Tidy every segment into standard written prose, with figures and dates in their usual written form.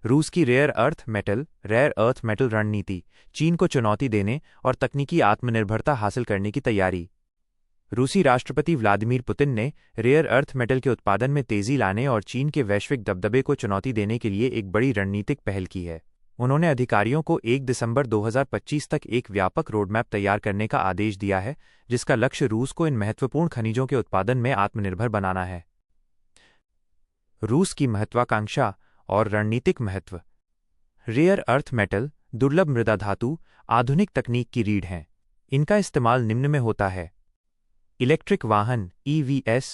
रूस की rare earth metal रणनीति, चीन को चुनौती देने और तकनीकी आत्मनिर्भरता हासिल करने की तैयारी। रूसी राष्ट्रपति व्लादिमीर पुतिन ने रेयर अर्थ मेटल के उत्पादन में तेजी लाने और चीन के वैश्विक दबदबे को चुनौती देने के लिए एक बड़ी रणनीतिक पहल की है। उन्होंने अधिकारियों को 1 दिसंबर 2025 तक एक व्यापक रोडमैप तैयार करने का आदेश दिया है, जिसका लक्ष्य रूस को इन महत्वपूर्ण खनिजों के उत्पादन में आत्मनिर्भर बनाना है। रूस की महत्वाकांक्षा और रणनीतिक महत्व। रेयर अर्थ मेटल, दुर्लभ मृदा धातु, आधुनिक तकनीक की रीढ़ हैं। इनका इस्तेमाल निम्न में होता है: इलेक्ट्रिक वाहन (EVs),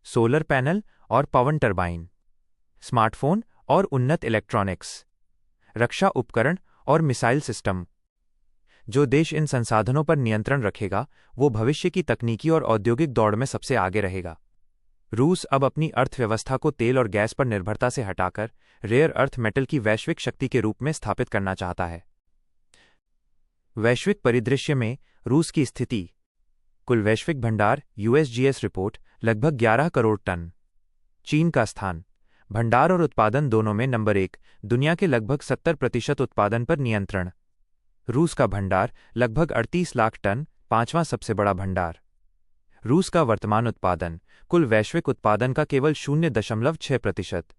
सोलर पैनल और पवन टरबाइन, स्मार्टफोन और उन्नत इलेक्ट्रॉनिक्स, रक्षा उपकरण और मिसाइल सिस्टम। जो देश इन संसाधनों पर नियंत्रण रखेगा, वो भविष्य की तकनीकी और औद्योगिक दौड़ में सबसे आगे रहेगा। रूस अब अपनी अर्थव्यवस्था को तेल और गैस पर निर्भरता से हटाकर रेयर अर्थ मेटल की वैश्विक शक्ति के रूप में स्थापित करना चाहता है। वैश्विक परिदृश्य में रूस की स्थिति। कुल वैश्विक भंडार USGS रिपोर्ट लगभग 11 करोड़ टन। चीन का स्थान भंडार और उत्पादन दोनों में नंबर 1, दुनिया के लगभग 70% उत्पादन पर नियंत्रण। रूस का भंडार लगभग 38 लाख टन, 5वां सबसे बड़ा भंडार। रूस का वर्तमान उत्पादन कुल वैश्विक उत्पादन का केवल 0.6%।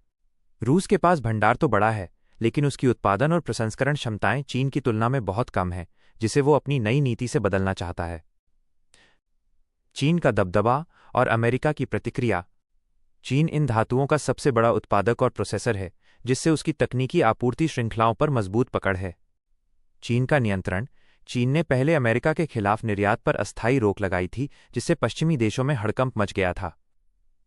रूस के पास भंडार तो बड़ा है, लेकिन उसकी उत्पादन और प्रसंस्करण क्षमताएं चीन की तुलना में बहुत कम है, जिसे वो अपनी नई नीति से बदलना चाहता है। चीन का दबदबा और अमेरिका की प्रतिक्रिया। चीन इन धातुओं का सबसे बड़ा उत्पादक और प्रोसेसर है, जिससे उसकी तकनीकी आपूर्ति श्रृंखलाओं पर मजबूत पकड़ है। चीन का नियंत्रण। चीन ने पहले अमेरिका के खिलाफ निर्यात पर अस्थायी रोक लगाई थी, जिससे पश्चिमी देशों में हड़कंप मच गया था।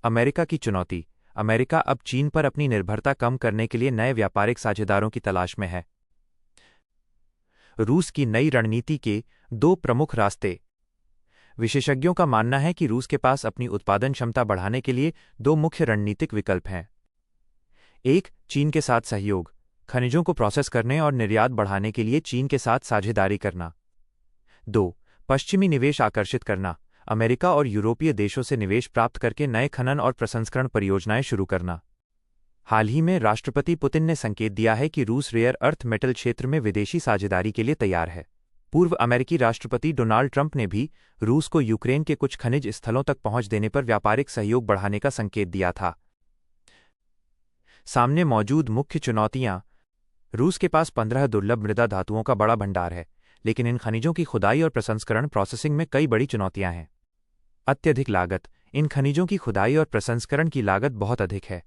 अमेरिका की चुनौती। अमेरिका अब चीन पर अपनी निर्भरता कम करने के लिए नए व्यापारिक साझेदारों की तलाश में है। रूस की नई रणनीति के 2 प्रमुख रास्ते। विशेषज्ञों का मानना है कि रूस के पास अपनी उत्पादन क्षमता बढ़ाने के लिए 2 मुख्य रणनीतिक विकल्प हैं। 1. चीन के साथ सहयोग, खनिजों को प्रोसेस करने और निर्यात बढ़ाने के लिए चीन के साथ साझेदारी करना। 2. पश्चिमी निवेश आकर्षित करना, अमेरिका और यूरोपीय देशों से निवेश प्राप्त करके नए खनन और प्रसंस्करण परियोजनाएं शुरू करना। हाल ही में राष्ट्रपति पुतिन ने संकेत दिया है कि रूस रेयर अर्थ मेटल क्षेत्र में विदेशी साझेदारी के लिए तैयार है। पूर्व अमेरिकी राष्ट्रपति डोनाल्ड ट्रंप ने भी रूस को यूक्रेन के कुछ खनिज स्थलों तक पहुंच देने पर व्यापारिक सहयोग बढ़ाने का संकेत दिया था। सामने मौजूद मुख्य चुनौतियां। रूस के पास 15 दुर्लभ मृदा धातुओं का बड़ा भंडार है, लेकिन इन खनिजों की खुदाई और प्रसंस्करण प्रोसेसिंग में कई बड़ी चुनौतियां हैं। अत्यधिक लागत। इन खनिजों की खुदाई और प्रसंस्करण की लागत बहुत अधिक है।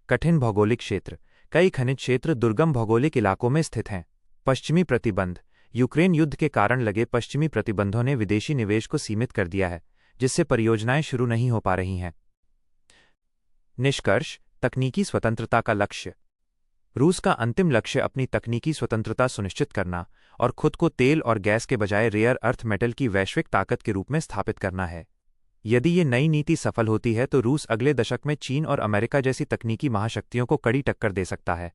कठिन भौगोलिक क्षेत्र। कई खनिज क्षेत्र दुर्गम भौगोलिक इलाकों में स्थित हैं। पश्चिमी प्रतिबंध। यूक्रेन युद्ध के कारण लगे पश्चिमी प्रतिबंधों ने विदेशी निवेश को सीमित कर दिया है, जिससे परियोजनाएं शुरू नहीं हो पा रही हैं। निष्कर्ष। तकनीकी स्वतंत्रता का लक्ष्य। रूस का अंतिम लक्ष्य अपनी तकनीकी स्वतंत्रता सुनिश्चित करना और खुद को तेल और गैस के बजाय रेयर अर्थ मेटल की वैश्विक ताकत के रूप में स्थापित करना है। यदि ये नई नीति सफल होती है तो रूस अगले दशक में चीन और अमेरिका जैसी तकनीकी महाशक्तियों को कड़ी टक्कर दे सकता है।